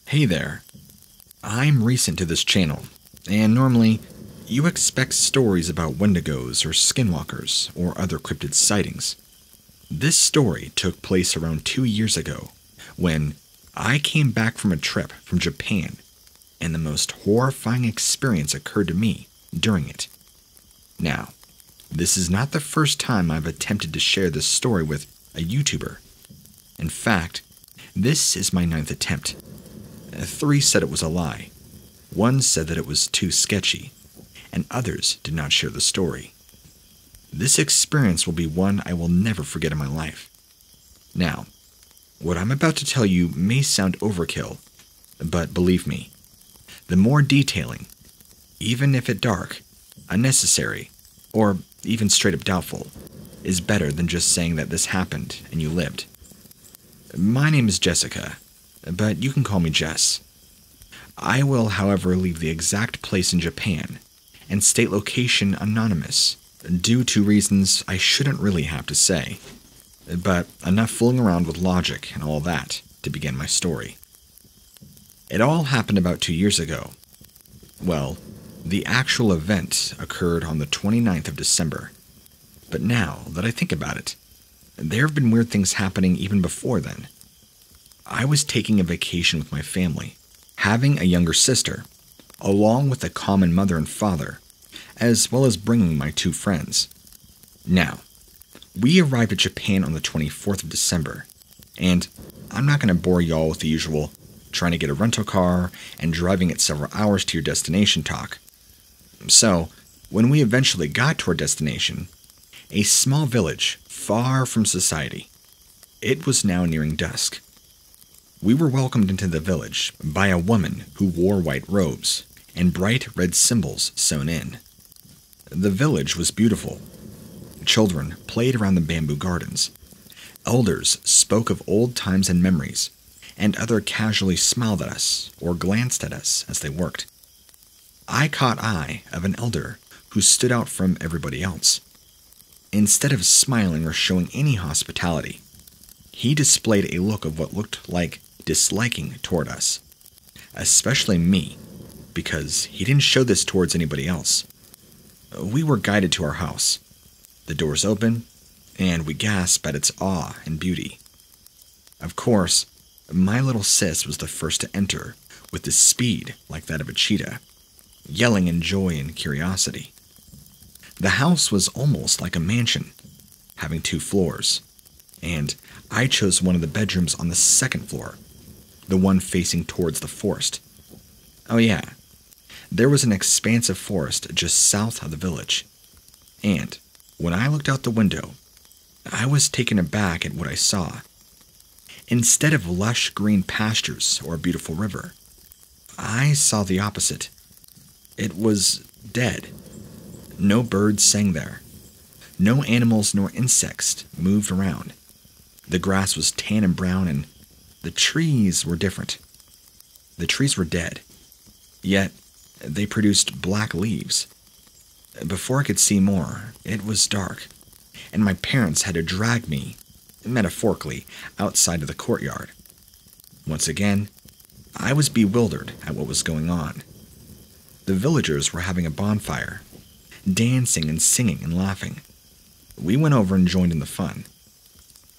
Hey there, I'm recent to this channel, and normally you expect stories about wendigos or skinwalkers or other cryptid sightings. This story took place around 2 years ago when I came back from a trip from Japan, and the most horrifying experience occurred to me during it. Now, this is not the first time I've attempted to share this story with a YouTuber. In fact, this is my 9th attempt. 3 said it was a lie. 1 said that it was too sketchy, and others did not share the story. This experience will be one I will never forget in my life. Now, what I'm about to tell you may sound overkill, but believe me, the more detailing, even if it dark, unnecessary, or even straight up doubtful, is better than just saying that this happened and you lived. My name is Jessica, but you can call me Jess. I will, however, leave the exact place in Japan and state location anonymous due to reasons I shouldn't really have to say. But enough fooling around with logic and all that to begin my story. It all happened about 2 years ago. Well, the actual event occurred on the 29th of December. But now that I think about it, there have been weird things happening even before then. I was taking a vacation with my family, having a younger sister, along with a common mother and father, as well as bringing my 2 friends. Now, we arrived at Japan on the 24th of December, and I'm not going to bore y'all with the usual trying to get a rental car and driving it several hours to your destination talk. So, when we eventually got to our destination, a small village far from society, it was now nearing dusk. We were welcomed into the village by a woman who wore white robes and bright red symbols sewn in. The village was beautiful. Children played around the bamboo gardens. Elders spoke of old times and memories, and others casually smiled at us or glanced at us as they worked. I caught eye of an elder who stood out from everybody else. Instead of smiling or showing any hospitality, he displayed a look of what looked like disliking toward us, especially me, because he didn't show this towards anybody else. We were guided to our house. The doors open, and we gasped at its awe and beauty. Of course, my little sis was the first to enter, with the speed like that of a cheetah, yelling in joy and curiosity. The house was almost like a mansion, having 2 floors, and I chose one of the bedrooms on the 2nd floor, the one facing towards the forest. Oh yeah, there was an expansive forest just south of the village, and when I looked out the window, I was taken aback at what I saw. Instead of lush green pastures or a beautiful river, I saw the opposite. It was dead. No birds sang there. No animals nor insects moved around. The grass was tan and brown, and the trees were different. The trees were dead, yet they produced black leaves. Before I could see more, it was dark, and my parents had to drag me, metaphorically, outside of the courtyard. Once again, I was bewildered at what was going on. The villagers were having a bonfire, dancing and singing and laughing. We went over and joined in the fun.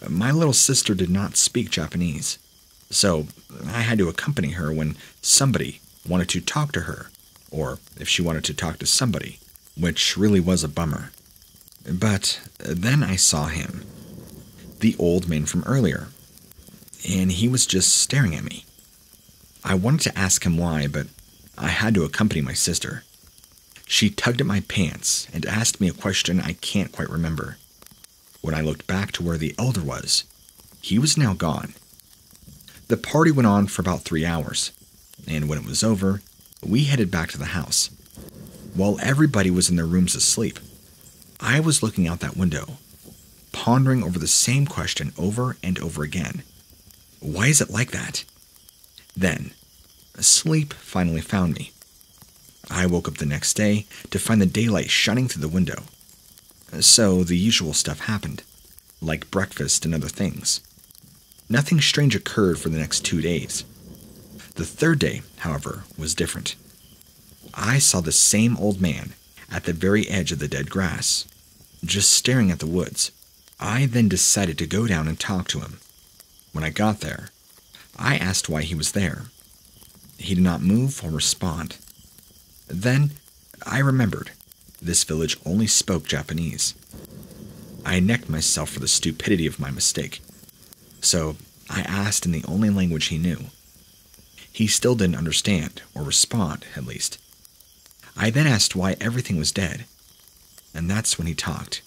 My little sister did not speak Japanese, so I had to accompany her when somebody wanted to talk to her, or if she wanted to talk to somebody, which really was a bummer. But then I saw him, the old man from earlier, and he was just staring at me. I wanted to ask him why, but I had to accompany my sister. She tugged at my pants and asked me a question I can't quite remember. When I looked back to where the elder was, he was now gone. The party went on for about 3 hours, and when it was over, we headed back to the house. While everybody was in their rooms asleep, I was looking out that window, pondering over the same question over and over again. Why is it like that? Then, sleep finally found me. I woke up the next day to find the daylight shining through the window. So the usual stuff happened, like breakfast and other things. Nothing strange occurred for the next 2 days. The third day, however, was different. I saw the same old man at the very edge of the dead grass, just staring at the woods. I then decided to go down and talk to him. When I got there, I asked why he was there. He did not move or respond. Then I remembered this village only spoke Japanese. I necked myself for the stupidity of my mistake, so I asked in the only language he knew. He still didn't understand, or respond, at least. I then asked why everything was dead, and that's when he talked.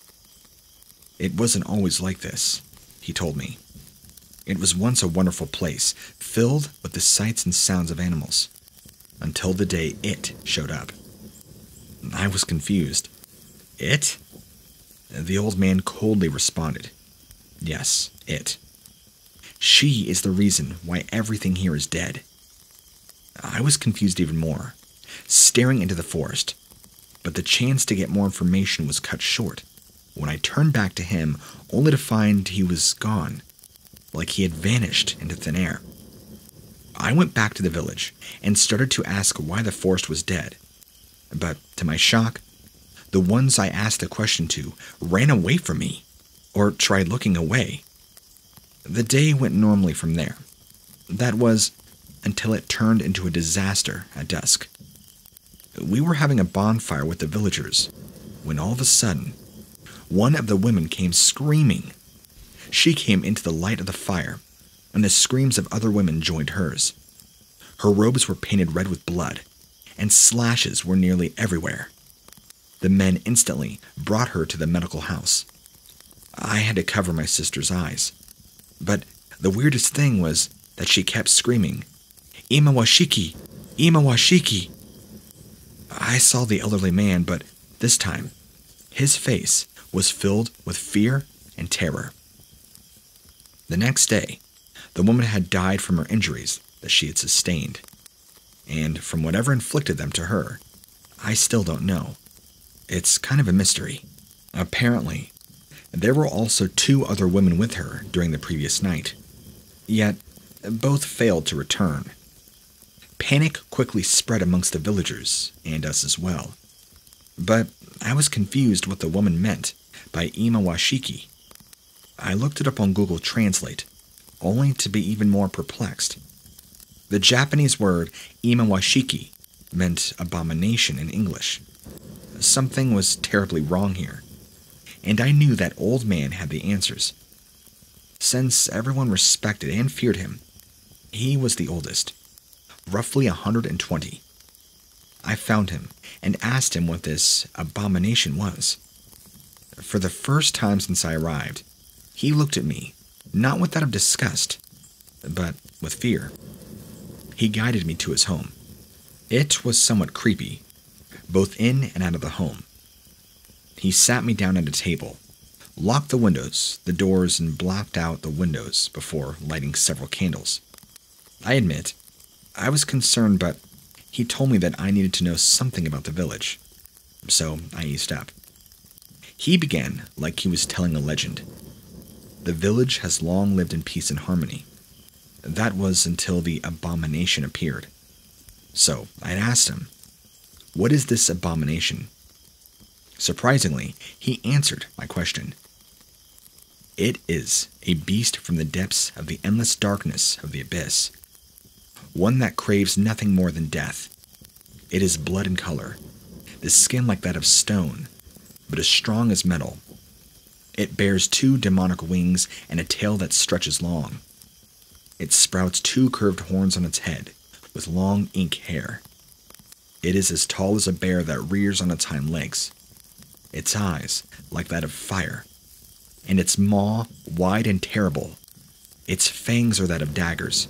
It wasn't always like this, he told me. It was once a wonderful place, filled with the sights and sounds of animals, until the day it showed up. I was confused. It? The old man coldly responded, yes, it. She is the reason why everything here is dead. I was confused even more, staring into the forest, but the chance to get more information was cut short when I turned back to him only to find he was gone, like he had vanished into thin air. I went back to the village and started to ask why the forest was dead, but to my shock, the ones I asked the question to ran away from me or tried looking away. The day went normally from there. That was until it turned into a disaster at dusk. We were having a bonfire with the villagers when all of a sudden, one of the women came screaming. She came into the light of the fire, and the screams of other women joined hers. Her robes were painted red with blood, and slashes were nearly everywhere. The men instantly brought her to the medical house. I had to cover my sister's eyes, but the weirdest thing was that she kept screaming, "Imawashiki! Imawashiki!" I saw the elderly man, but this time, his face was filled with fear and terror. The next day, the woman had died from her injuries that she had sustained, and from whatever inflicted them to her, I still don't know. It's kind of a mystery. Apparently, there were also 2 other women with her during the previous night, yet both failed to return. Panic quickly spread amongst the villagers, and us as well. But I was confused what the woman meant by imawashiki. I looked it up on Google Translate, only to be even more perplexed. The Japanese word imawashiki meant abomination in English. Something was terribly wrong here, and I knew that old man had the answers. Since everyone respected and feared him, he was the oldest, roughly 120. I found him and asked him what this abomination was. For the first time since I arrived, he looked at me, not with that of disgust, but with fear. He guided me to his home. It was somewhat creepy, both in and out of the home. He sat me down at a table, locked the windows, the doors, and blacked out the windows before lighting several candles. I admit, I was concerned, but he told me that I needed to know something about the village, so I eased up. He began like he was telling a legend. The village has long lived in peace and harmony. That was until the abomination appeared. So I asked him, "What is this abomination?" Surprisingly, he answered my question. "It is a beast from the depths of the endless darkness of the abyss. One that craves nothing more than death. It is blood in color, the skin like that of stone, but as strong as metal. It bears 2 demonic wings and a tail that stretches long. It sprouts 2 curved horns on its head, with long ink hair. It is as tall as a bear that rears on its hind legs. Its eyes like that of fire, and its maw wide and terrible. Its fangs are that of daggers."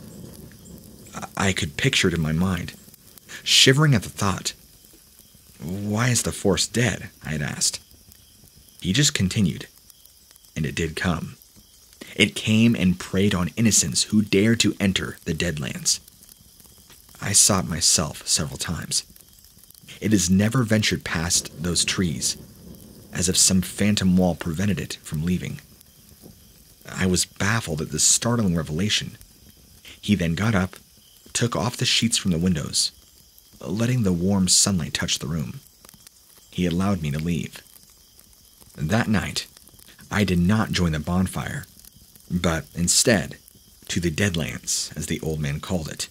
I could picture it in my mind, shivering at the thought. "Why is the forest dead?" I had asked. He just continued, and it did come. It came and preyed on innocents who dared to enter the Deadlands. I saw it myself several times. It has never ventured past those trees, as if some phantom wall prevented it from leaving. I was baffled at this startling revelation. He then got up, took off the sheets from the windows, letting the warm sunlight touch the room. He allowed me to leave. That night, I did not join the bonfire, but instead to the Deadlands, as the old man called it,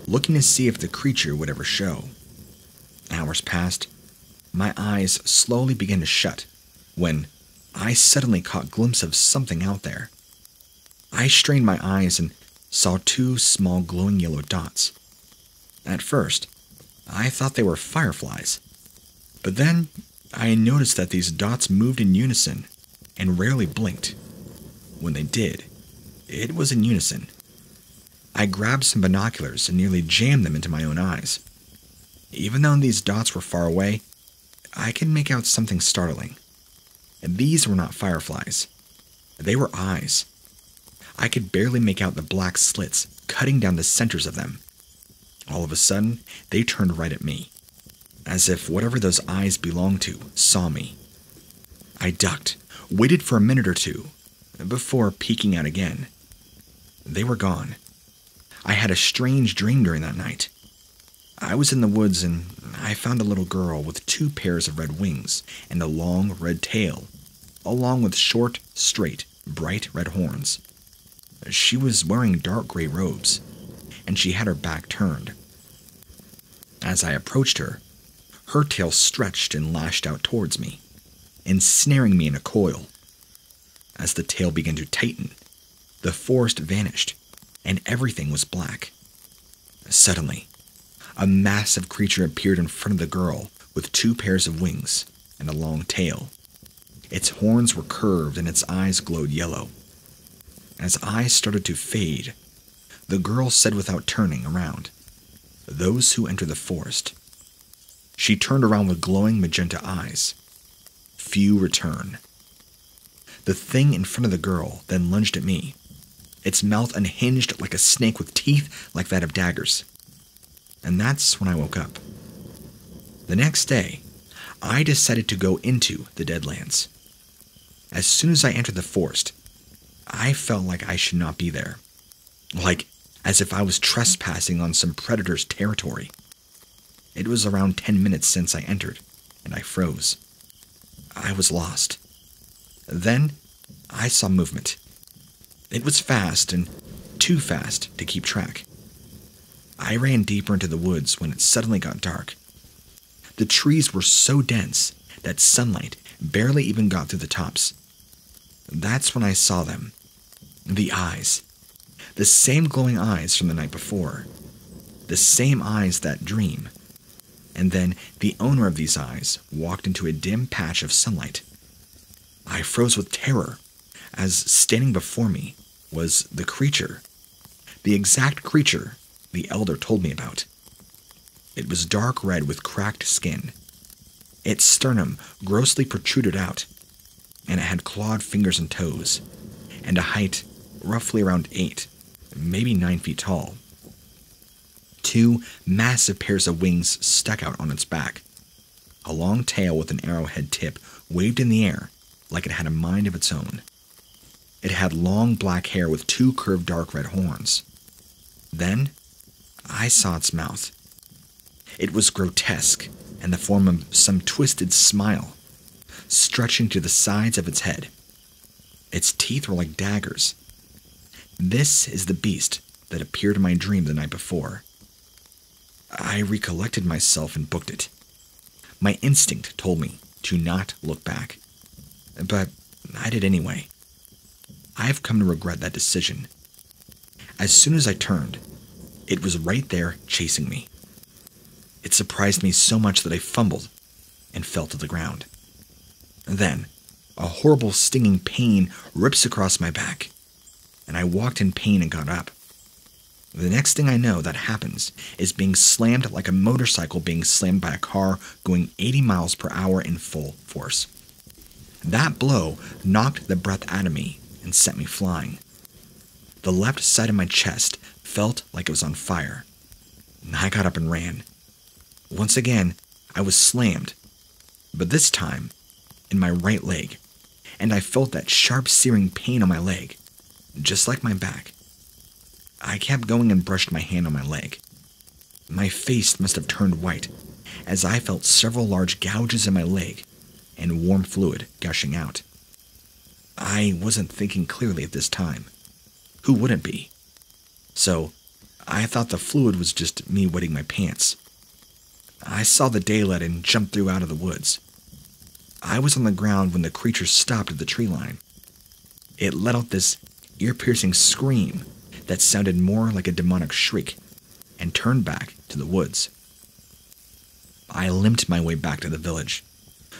looking to see if the creature would ever show. Hours passed. My eyes slowly began to shut when I suddenly caught a glimpse of something out there. I strained my eyes and saw two small glowing yellow dots. At first, I thought they were fireflies, but then I noticed that these dots moved in unison and rarely blinked. When they did, it was in unison. I grabbed some binoculars and nearly jammed them into my own eyes. Even though these dots were far away, I could make out something startling. These were not fireflies. They were eyes. I could barely make out the black slits cutting down the centers of them. All of a sudden, they turned right at me, as if whatever those eyes belonged to saw me. I ducked, waited for a minute or two, before peeking out again. They were gone. I had a strange dream during that night. I was in the woods and I found a little girl with 2 pairs of red wings and a long red tail, along with short, straight, bright red horns. She was wearing dark gray robes, and she had her back turned. As I approached her, her tail stretched and lashed out towards me, ensnaring me in a coil. As the tail began to tighten, the forest vanished, and everything was black. Suddenly, a massive creature appeared in front of the girl with 2 pairs of wings and a long tail. Its horns were curved and its eyes glowed yellow. As eyes started to fade, the girl said without turning around, "Those who enter the forest." She turned around with glowing magenta eyes. Few return. The thing in front of the girl then lunged at me, its mouth unhinged like a snake with teeth like that of daggers. And that's when I woke up. The next day, I decided to go into the Deadlands. As soon as I entered the forest, I felt like I should not be there, like as if I was trespassing on some predator's territory. It was around 10 minutes since I entered, and I froze. I was lost. Then I saw movement. It was fast and too fast to keep track. I ran deeper into the woods when it suddenly got dark. The trees were so dense that sunlight barely even got through the tops. That's when I saw them. The eyes. The same glowing eyes from the night before. The same eyes that dream. And then the owner of these eyes walked into a dim patch of sunlight. I froze with terror, as standing before me was the creature. The exact creature the elder told me about. It was dark red with cracked skin. Its sternum grossly protruded out, and it had clawed fingers and toes, and a height roughly around 8, maybe 9 feet tall. 2 massive pairs of wings stuck out on its back. A long tail with an arrowhead tip waved in the air like it had a mind of its own. It had long black hair with 2 curved dark red horns. Then I saw its mouth. It was grotesque in the form of some twisted smile, stretching to the sides of its head. Its teeth were like daggers. This is the beast that appeared in my dream the night before. I recollected myself and booked it. My instinct told me to not look back, but I did anyway. I've come to regret that decision. As soon as I turned, it was right there chasing me. It surprised me so much that I fumbled and fell to the ground. Then, a horrible stinging pain rips across my back, and I walked in pain and got up. The next thing I know that happens is being slammed like a motorcycle being slammed by a car going 80 miles per hour in full force. That blow knocked the breath out of me and sent me flying. The left side of my chest felt like it was on fire. I got up and ran. Once again, I was slammed, but this time in my right leg, and I felt that sharp searing pain on my leg, just like my back. I kept going and brushed my hand on my leg. My face must have turned white, as I felt several large gouges in my leg and warm fluid gushing out. I wasn't thinking clearly at this time. Who wouldn't be? So, I thought the fluid was just me wetting my pants. I saw the daylight and jumped through out of the woods. I was on the ground when the creature stopped at the tree line. It let out this ear-piercing scream that sounded more like a demonic shriek and turned back to the woods. I limped my way back to the village,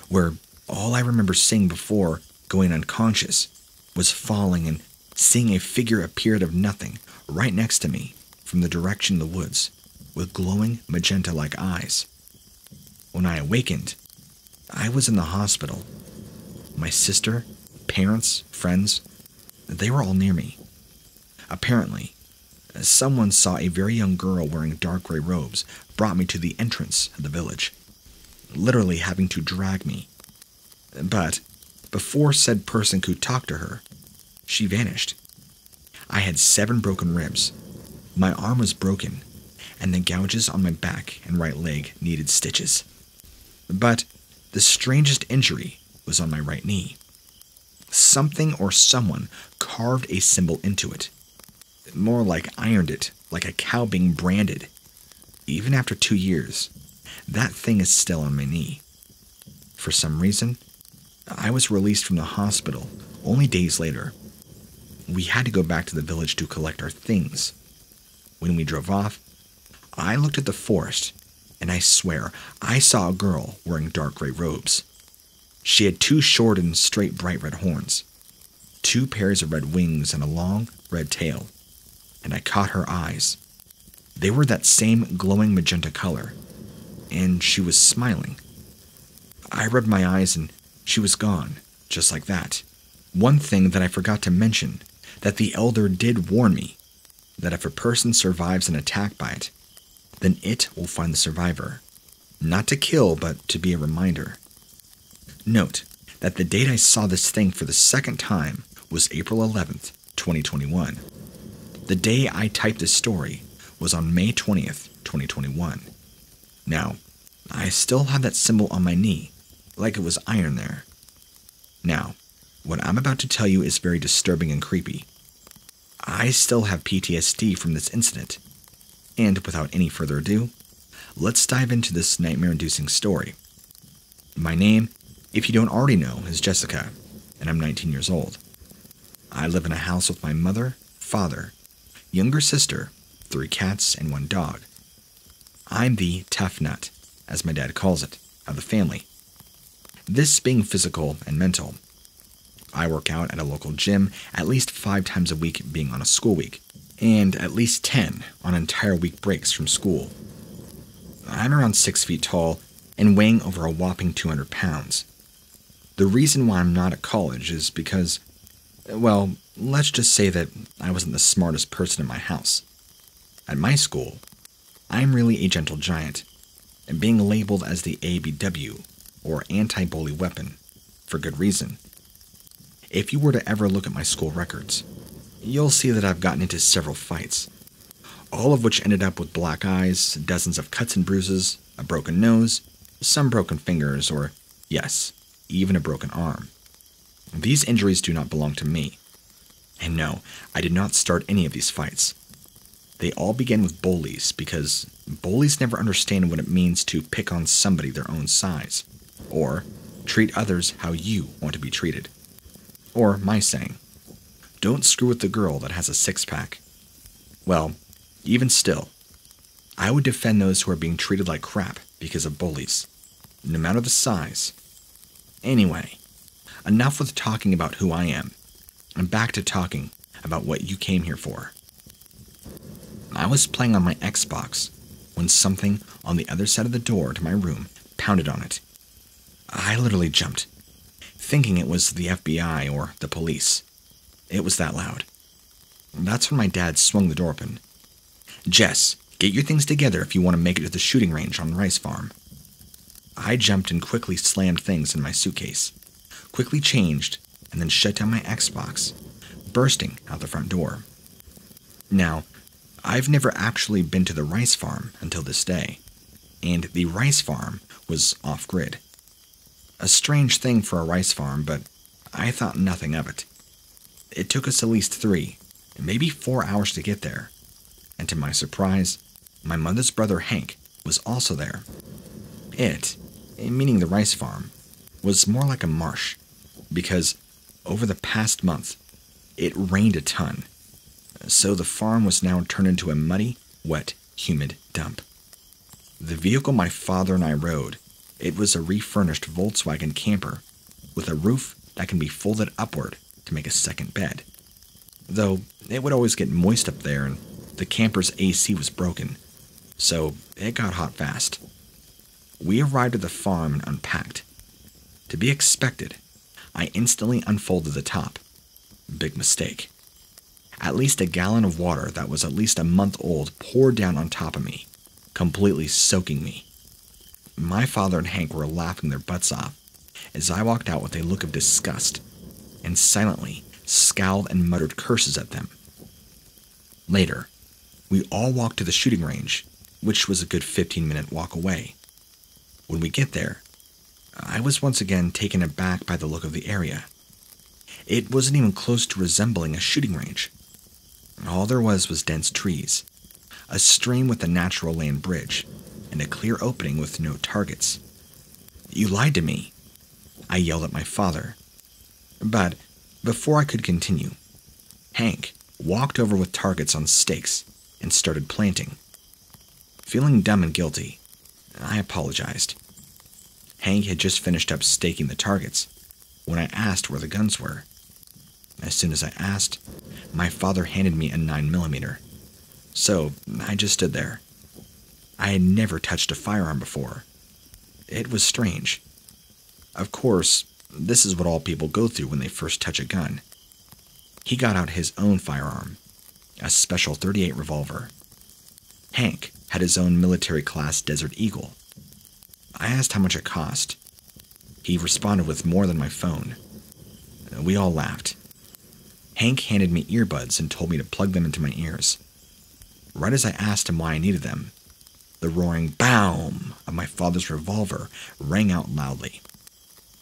where all I remember seeing before going unconscious was falling and seeing a figure appear out of nothing right next to me from the direction of the woods with glowing magenta-like eyes. When I awakened, I was in the hospital. My sister, parents, friends, they were all near me. Apparently, someone saw a very young girl wearing dark gray robes brought me to the entrance of the village, literally having to drag me. But before said person could talk to her, she vanished. I had 7 broken ribs. My arm was broken, and the gouges on my back and right leg needed stitches. But the strangest injury was on my right knee. Something or someone carved a symbol into it. More like ironed it, like a cow being branded. Even after 2 years, that thing is still on my knee. For some reason, I was released from the hospital only days later. We had to go back to the village to collect our things. When we drove off, I looked at the forest, and I swear I saw a girl wearing dark gray robes. She had 2 short and straight bright red horns, 2 pairs of red wings, and a long red tail. And I caught her eyes. They were that same glowing magenta color, and she was smiling. I rubbed my eyes and she was gone, just like that. One thing that I forgot to mention, that the elder did warn me, that if a person survives an attack by it, then it will find the survivor. Not to kill, but to be a reminder. Note that the date I saw this thing for the second time was April 11th, 2021. The day I typed this story was on May 20th, 2021. Now, I still have that symbol on my knee, like it was iron there. Now, what I'm about to tell you is very disturbing and creepy. I still have PTSD from this incident. And without any further ado, let's dive into this nightmare-inducing story. My name, if you don't already know, is Jessica, and I'm 19 years old. I live in a house with my mother, father, younger sister, 3 cats, and 1 dog. I'm the tough nut, as my dad calls it, of the family. This being physical and mental. I work out at a local gym at least 5 times a week being on a school week, and at least 10 on entire week breaks from school. I'm around 6 feet tall and weighing over a whopping 200 pounds. The reason why I'm not at college is because, well, let's just say that I wasn't the smartest person in my house. At my school, I'm really a gentle giant, and being labeled as the ABW, or anti-bully weapon, for good reason. If you were to ever look at my school records, you'll see that I've gotten into several fights, all of which ended up with black eyes, dozens of cuts and bruises, a broken nose, some broken fingers, or, yes, even a broken arm. These injuries do not belong to me. And no, I did not start any of these fights. They all began with bullies because bullies never understand what it means to pick on somebody their own size, or treat others how you want to be treated. Or my saying, don't screw with the girl that has a 6-pack. Well, even still, I would defend those who are being treated like crap because of bullies, no matter the size. Anyway, enough with talking about who I am, and back to talking about what you came here for. I was playing on my Xbox when something on the other side of the door to my room pounded on it. I literally jumped, thinking it was the FBI or the police. It was that loud. That's when my dad swung the door open. "Jess, get your things together if you want to make it to the shooting range on the rice farm." I jumped and quickly slammed things in my suitcase, quickly changed, and then shut down my Xbox, bursting out the front door. Now, I've never actually been to the rice farm until this day, and the rice farm was off-grid. A strange thing for a rice farm, but I thought nothing of it. It took us at least 3, maybe 4 hours to get there, and to my surprise, my mother's brother Hank was also there. It, meaning the rice farm, was more like a marsh, because over the past month, it rained a ton, so the farm was now turned into a muddy, wet, humid dump. The vehicle my father and I rode, it was a refurnished Volkswagen camper with a roof that can be folded upward to make a second bed. Though it would always get moist up there and the camper's AC was broken, so it got hot fast. We arrived at the farm and unpacked. To be expected, I instantly unfolded the top. Big mistake. At least a gallon of water that was at least a month old poured down on top of me, completely soaking me. My father and Hank were laughing their butts off as I walked out with a look of disgust and silently scowled and muttered curses at them. Later, we all walked to the shooting range, which was a good 15-minute walk away. When we get there, I was once again taken aback by the look of the area. It wasn't even close to resembling a shooting range. All there was dense trees, a stream with a natural land bridge, and a clear opening with no targets. "You lied to me," I yelled at my father. But before I could continue, Hank walked over with targets on stakes and started planting. Feeling dumb and guilty, I apologized. Hank had just finished up staking the targets when I asked where the guns were. As soon as I asked, my father handed me a 9mm. So I just stood there. I had never touched a firearm before. It was strange. Of course, this is what all people go through when they first touch a gun. He got out his own firearm, a special .38 revolver. Hank had his own military-class Desert Eagle. I asked how much it cost. He responded with more than my phone. We all laughed. Hank handed me earbuds and told me to plug them into my ears. Right as I asked him why I needed them, the roaring BOOM of my father's revolver rang out loudly.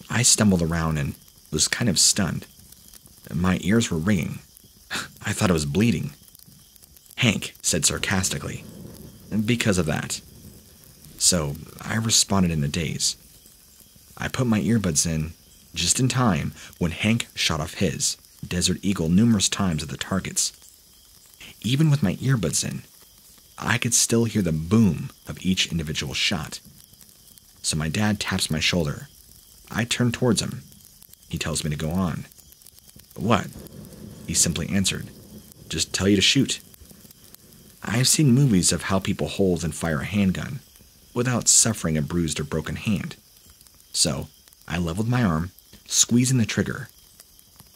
I stumbled around and was kind of stunned. My ears were ringing. I thought I was bleeding. Hank said sarcastically, "Because of that." So I responded in a daze. I put my earbuds in just in time when Hank shot off his Desert Eagle numerous times at the targets. Even with my earbuds in, I could still hear the boom of each individual shot. So my dad taps my shoulder. I turn towards him. He tells me to go on. "What?" He simply answered. "Just tell you to shoot." I've seen movies of how people hold and fire a handgun without suffering a bruised or broken hand. So I leveled my arm, squeezing the trigger.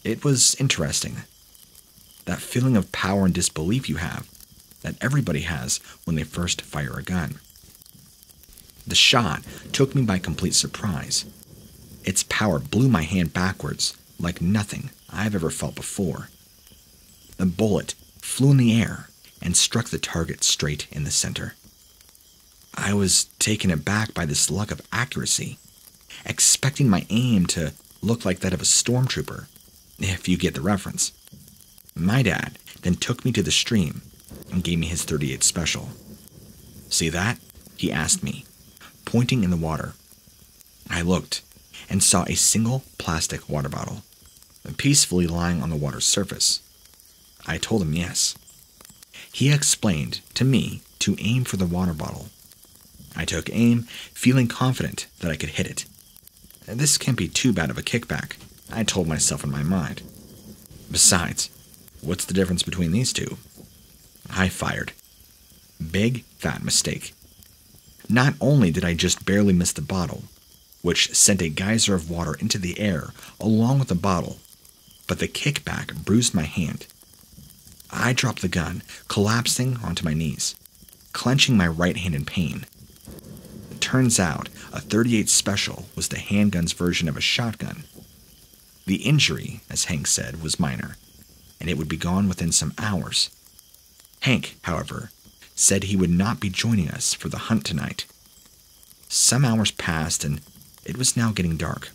It was interesting. That feeling of power and disbelief you have, that everybody has when they first fire a gun. The shot took me by complete surprise. Its power blew my hand backwards like nothing I've ever felt before. The bullet flew in the air and struck the target straight in the center. I was taken aback by this luck of accuracy, expecting my aim to look like that of a stormtrooper, if you get the reference. My dad then took me to the stream and gave me his .38 special. "See that?" he asked me, pointing in the water. I looked and saw a single plastic water bottle, peacefully lying on the water's surface. I told him yes. He explained to me to aim for the water bottle. I took aim, feeling confident that I could hit it. This can't be too bad of a kickback, I told myself in my mind. Besides, what's the difference between these two? I fired. Big, fat mistake. Not only did I just barely miss the bottle, which sent a geyser of water into the air along with the bottle, but the kickback bruised my hand. I dropped the gun, collapsing onto my knees, clenching my right hand in pain. It turns out a .38 Special was the handgun's version of a shotgun. The injury, as Hank said, was minor, and it would be gone within some hours. Hank, however, said he would not be joining us for the hunt tonight. Some hours passed, and it was now getting dark.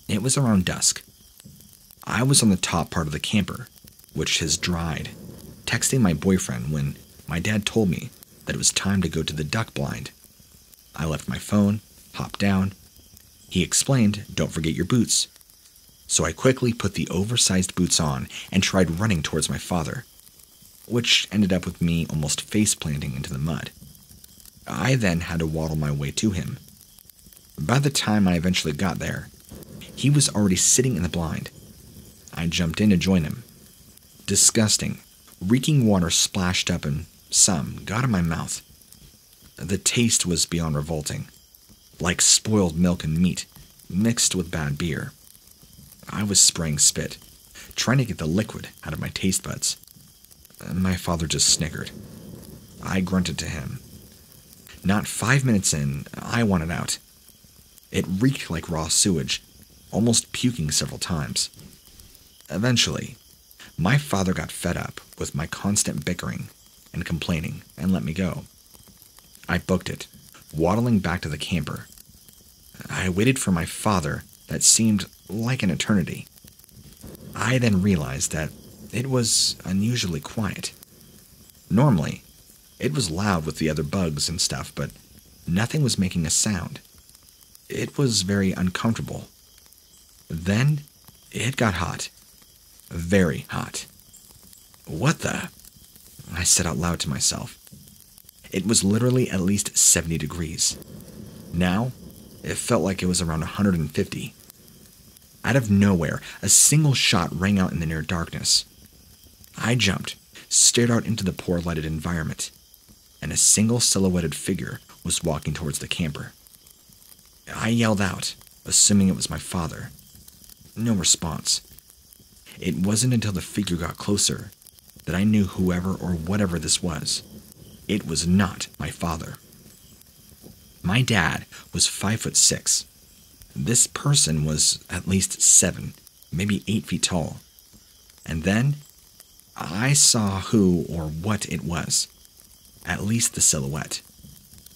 It was around dusk. I was on the top part of the camper, which has dried, texting my boyfriend when my dad told me that it was time to go to the duck blind. I left my phone, hopped down. He explained, "Don't forget your boots." So I quickly put the oversized boots on and tried running towards my father, which ended up with me almost face planting into the mud. I then had to waddle my way to him. By the time I eventually got there, he was already sitting in the blind. I jumped in to join him. Disgusting, reeking water splashed up and some got in my mouth. The taste was beyond revolting, like spoiled milk and meat mixed with bad beer. I was spraying spit, trying to get the liquid out of my taste buds. My father just snickered. I grunted to him. Not 5 minutes in, I wanted out. It reeked like raw sewage, almost puking several times. Eventually, my father got fed up with my constant bickering and complaining and let me go. I booked it, waddling back to the camper. I waited for my father that seemed like an eternity. I then realized that it was unusually quiet. Normally, it was loud with the other bugs and stuff, but nothing was making a sound. It was very uncomfortable. Then, it got hot. Very hot. "What the?" I said out loud to myself. It was literally at least 70 degrees. Now, it felt like it was around 150. Out of nowhere, a single shot rang out in the near darkness. I jumped, stared out into the poor lighted environment, and a single silhouetted figure was walking towards the camper. I yelled out, assuming it was my father. No response. It wasn't until the figure got closer that I knew whoever or whatever this was, it was not my father. My dad was 5'6". This person was at least 7, maybe 8 feet tall. And then I saw who or what it was, at least the silhouette.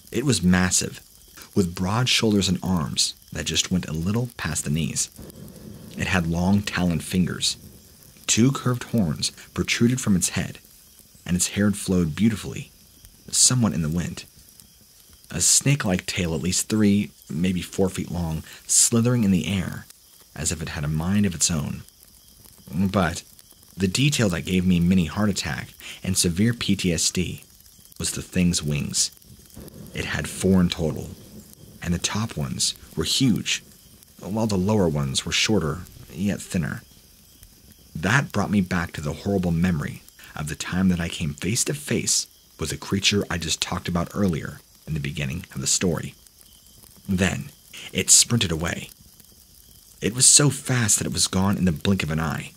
It was massive, with broad shoulders and arms that just went a little past the knees. It had long taloned fingers. 2 curved horns protruded from its head, and its hair flowed beautifully, somewhat in the wind. A snake-like tail at least 3, maybe 4 feet long, slithering in the air, as if it had a mind of its own. But the detail that gave me mini heart attack and severe PTSD was the thing's wings. It had 4 in total, and the top ones were huge, while the lower ones were shorter, yet thinner. That brought me back to the horrible memory of the time that I came face to face with the creature I just talked about earlier in the beginning of the story. Then, it sprinted away. It was so fast that it was gone in the blink of an eye.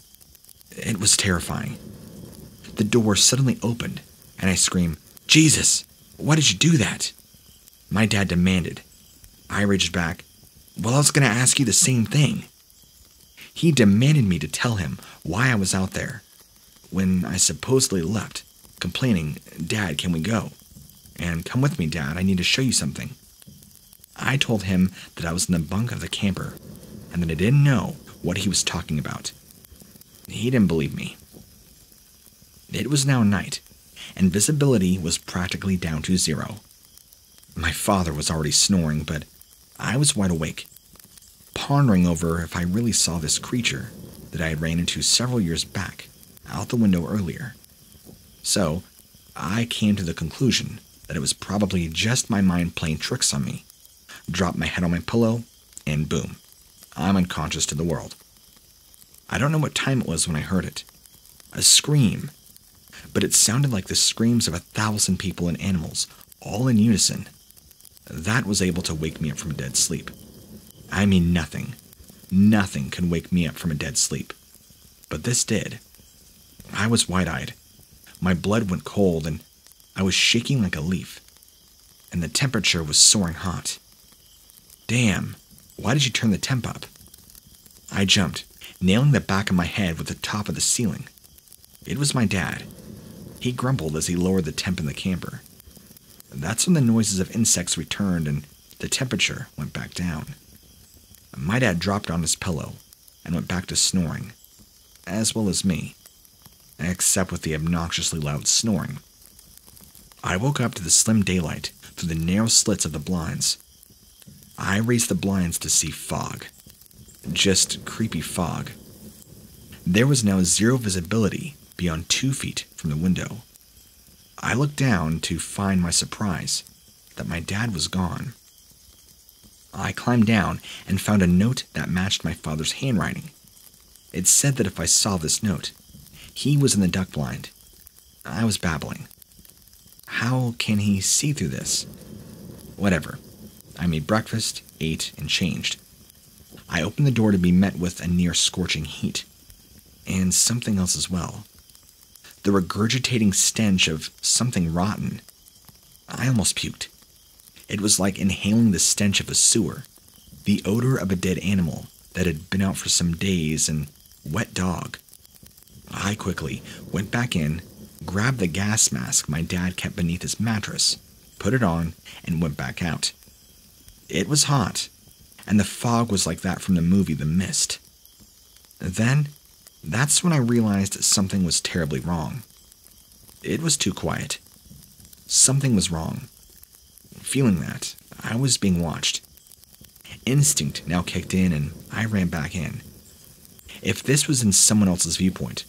It was terrifying. The door suddenly opened, and I screamed, "Jesus, why did you do that?" My dad demanded. I raged back, "Well, I was going to ask you the same thing." He demanded me to tell him why I was out there, when I supposedly left, complaining, "Dad, can we go?" And "Come with me, Dad, I need to show you something." I told him that I was in the bunk of the camper, and that I didn't know what he was talking about. He didn't believe me. It was now night, and visibility was practically down to 0. My father was already snoring, but I was wide awake, pondering over if I really saw this creature that I had ran into several years back, out the window earlier. So, I came to the conclusion that it was probably just my mind playing tricks on me. Dropped my head on my pillow, and boom, I'm unconscious to the world. I don't know what time it was when I heard it. A scream. But it sounded like the screams of 1,000 people and animals, all in unison. That was able to wake me up from a dead sleep. I mean, nothing can wake me up from a dead sleep. But this did. I was wide-eyed. My blood went cold, and I was shaking like a leaf. And the temperature was soaring hot. "Damn, why did you turn the temp up?" I jumped, nailing the back of my head with the top of the ceiling. It was my dad. He grumbled as he lowered the temp in the camper. That's when the noises of insects returned and the temperature went back down. My dad dropped on his pillow and went back to snoring, as well as me, except with the obnoxiously loud snoring. I woke up to the slim daylight through the narrow slits of the blinds. I raised the blinds to see fog. Just creepy fog. There was now zero visibility beyond 2 feet from the window. I looked down to find my surprise that my dad was gone. I climbed down and found a note that matched my father's handwriting. It said that if I saw this note, he was in the duck blind. I was babbling. How can he see through this? Whatever. I made breakfast, ate, and changed. I opened the door to be met with a near scorching heat. And something else as well. The regurgitating stench of something rotten. I almost puked. It was like inhaling the stench of a sewer, the odor of a dead animal that had been out for some days, and wet dog. I quickly went back in, grabbed the gas mask my dad kept beneath his mattress, put it on, and went back out. It was hot, and the fog was like that from the movie The Mist. Then, that's when I realized something was terribly wrong. It was too quiet. Something was wrong. Feeling that, I was being watched. Instinct now kicked in, and I ran back in. If this was in someone else's viewpoint,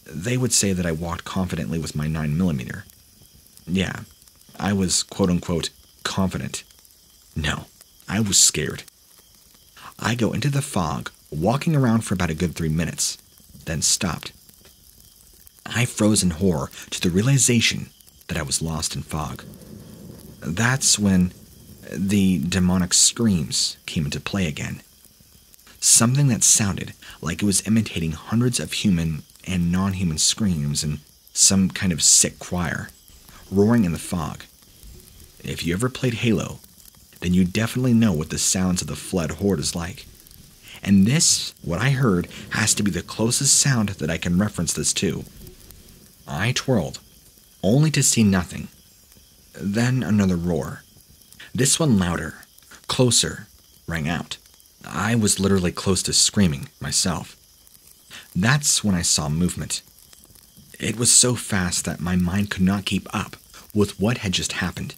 they would say that I walked confidently with my 9mm. Yeah, I was quote-unquote confident. No, I was scared. I go into the fog, walking around for about a good 3 minutes, then stopped. I froze in horror to the realization that I was lost in fog. That's when the demonic screams came into play again. Something that sounded like it was imitating hundreds of human and non-human screams in some kind of sick choir, roaring in the fog. If you ever played Halo, then you definitely know what the sounds of the fled horde is like. And this, what I heard, has to be the closest sound that I can reference this to. I twirled, only to see nothing. Then another roar. This one louder, closer, rang out. I was literally close to screaming myself. That's when I saw movement. It was so fast that my mind could not keep up with what had just happened.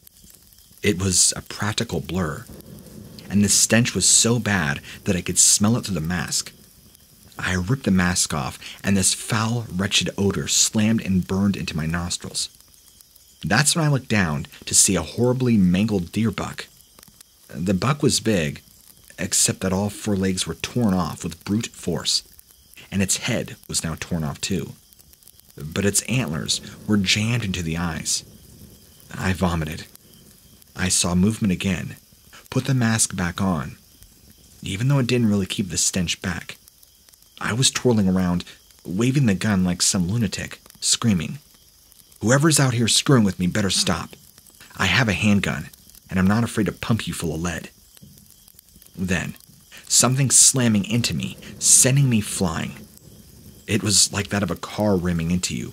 It was a practical blur, and the stench was so bad that I could smell it through the mask. I ripped the mask off, and this foul, wretched odor slammed and burned into my nostrils. That's when I looked down to see a horribly mangled deer buck. The buck was big, except that all 4 legs were torn off with brute force, and its head was now torn off too. But its antlers were jammed into the eyes. I vomited. I saw movement again, put the mask back on. Even though it didn't really keep the stench back, I was twirling around, waving the gun like some lunatic, screaming, "Whoever's out here screwing with me better stop. I have a handgun, and I'm not afraid to pump you full of lead." Then, something slamming into me, sending me flying. It was like that of a car ramming into you,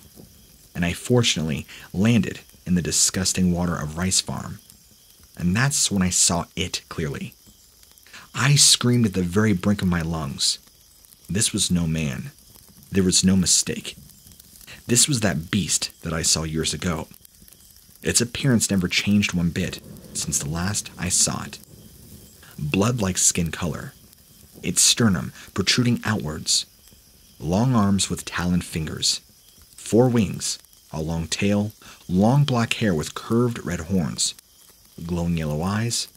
and I fortunately landed in the disgusting water of Rice Farm. And that's when I saw it clearly. I screamed at the very brink of my lungs. This was no man. There was no mistake. This was that beast that I saw years ago. Its appearance never changed one bit since the last I saw it. Blood-like skin color, its sternum protruding outwards, long arms with taloned fingers, 4 wings, a long tail, long black hair with curved red horns, glowing yellow eyes,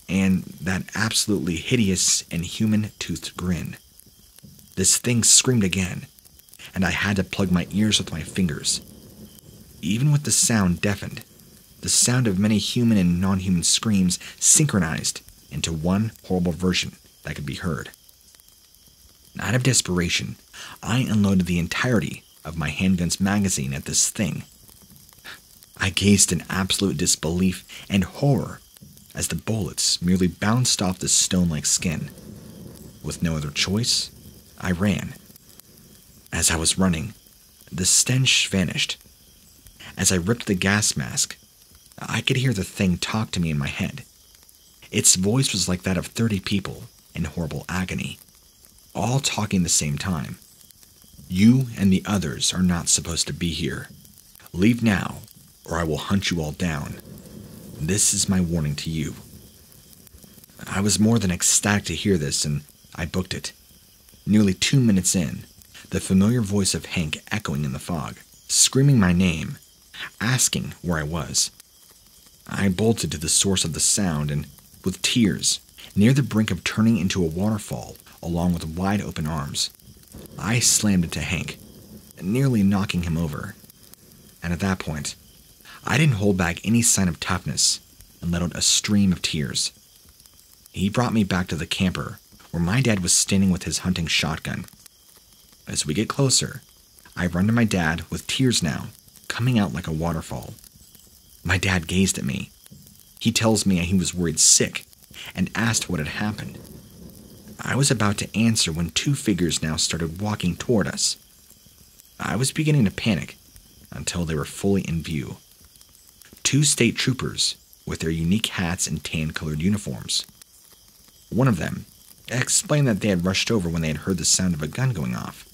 and that absolutely hideous and human-toothed grin. This thing screamed again, and I had to plug my ears with my fingers. Even with the sound deafened, the sound of many human and non-human screams synchronized into one horrible version that could be heard. Out of desperation, I unloaded the entirety of my handgun's magazine at this thing. I gazed in absolute disbelief and horror as the bullets merely bounced off the stone-like skin. With no other choice, I ran. As I was running, the stench vanished, As I ripped the gas mask, I could hear the thing talk to me in my head. Its voice was like that of 30 people in horrible agony, all talking at the same time. You and the others are not supposed to be here. Leave now, or I will hunt you all down. This is my warning to you. I was more than ecstatic to hear this, and I booked it. Nearly 2 minutes in, the familiar voice of Hank echoing in the fog, screaming my name, asking where I was. I bolted to the source of the sound and, with tears, near the brink of turning into a waterfall along with wide open arms, I slammed into Hank, nearly knocking him over. And at that point, I didn't hold back any sign of toughness and let out a stream of tears. He brought me back to the camper where my dad was standing with his hunting shotgun. As we get closer, I run to my dad with tears now coming out like a waterfall. My dad gazed at me. He tells me he was worried sick and asked what had happened. I was about to answer when 2 figures now started walking toward us. I was beginning to panic until they were fully in view. 2 state troopers with their unique hats and tan-colored uniforms. One of them explained that they had rushed over when they had heard the sound of a gun going off.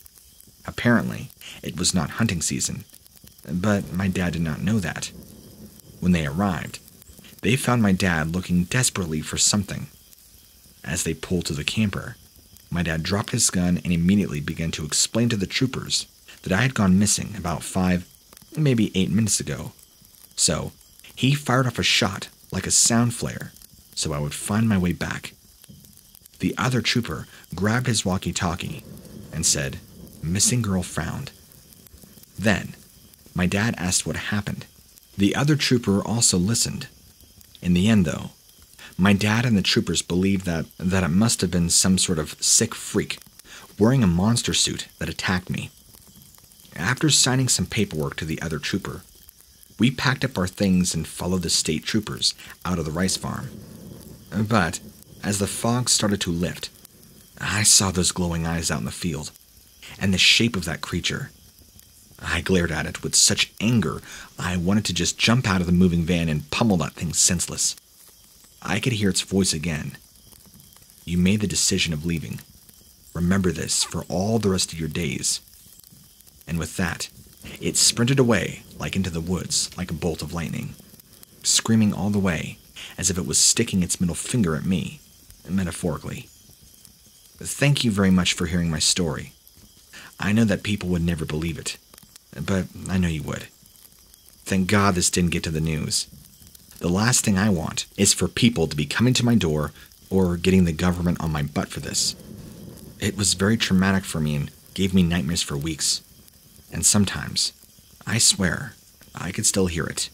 Apparently, it was not hunting season, but my dad did not know that. When they arrived, they found my dad looking desperately for something. As they pulled to the camper, my dad dropped his gun and immediately began to explain to the troopers that I had gone missing about 5, maybe 8 minutes ago. So, he fired off a shot like a sound flare so I would find my way back. The other trooper grabbed his walkie-talkie and said, "Missing girl found." Then, my dad asked what happened. The other trooper also listened. In the end, though, my dad and the troopers believed that it must have been some sort of sick freak wearing a monster suit that attacked me. After signing some paperwork to the other trooper, we packed up our things and followed the state troopers out of the rice farm. But as the fog started to lift, I saw those glowing eyes out in the field, and the shape of that creature. I glared at it with such anger, I wanted to just jump out of the moving van and pummel that thing senseless. I could hear its voice again. "You made the decision of leaving. Remember this for all the rest of your days." And with that, it sprinted away like into the woods like a bolt of lightning, screaming all the way as if it was sticking its middle finger at me, metaphorically. Thank you very much for hearing my story. I know that people would never believe it, but I know you would. Thank God this didn't get to the news. The last thing I want is for people to be coming to my door or getting the government on my butt for this. It was very traumatic for me and gave me nightmares for weeks. And sometimes, I swear, I could still hear it.